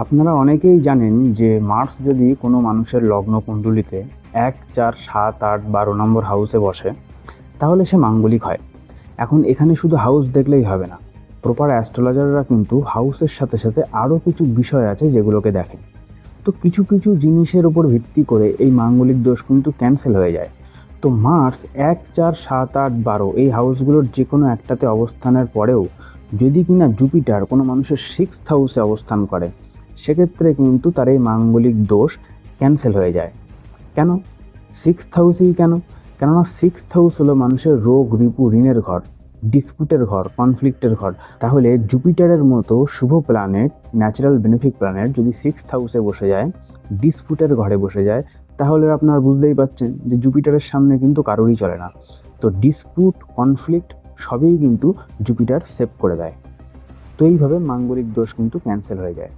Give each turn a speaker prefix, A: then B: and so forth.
A: আপনারা অনেকেই জানেন যে মার্স যদি কোনো মানুষের লগ্নকুণ্ডলিতে 1, 4, 7, 8, 12 নম্বর হাউসে বসে তাহলে সে মাঙ্গলিক হয়। এখন এখানে শুধু হাউস দেখলেই হবে না, প্রপার অ্যাস্ট্রোলজাররা কিন্তু হাউসের সাথে সাথে আরও কিছু বিষয় আছে যেগুলোকে দেখেন। তো কিছু কিছু জিনিসের উপর ভিত্তি করে এই মাঙ্গলিক দোষ কিন্তু ক্যান্সেল হয়ে যায়। তো মার্স 1, 4, 7, 8, 12 এই হাউসগুলোর যে কোনো একটাতে অবস্থানের পরেও যদি কিনা জুপিটার কোনো মানুষের 6th হাউসে অবস্থান করে, সেক্ষেত্রে কিন্তু তার এই মাঙ্গলিক দোষ ক্যান্সেল হয়ে যায়। কেন 6th হাউসেই কেন? কেননা 6th হাউস হলো মানুষের রোগ, রিপু, ঋণের ঘর, ডিসপুটের ঘর, কনফ্লিক্টের ঘর। তাহলে জুপিটারের মতো শুভ প্ল্যানেট, ন্যাচারাল বেনিফিক প্ল্যানেট যদি 6th হাউসে বসে যায়, ডিসপুটের ঘরে বসে যায়, তাহলে আপনারা বুঝতেই পাচ্ছেন যে জুপিটারের সামনে কিন্তু কারোরই চলে না। তো ডিসপুট, কনফ্লিক্ট সবই কিন্তু জুপিটার সেভ করে দেয়। তো এইভাবে মাঙ্গলিক দোষ কিন্তু ক্যান্সেল হয়ে যায়।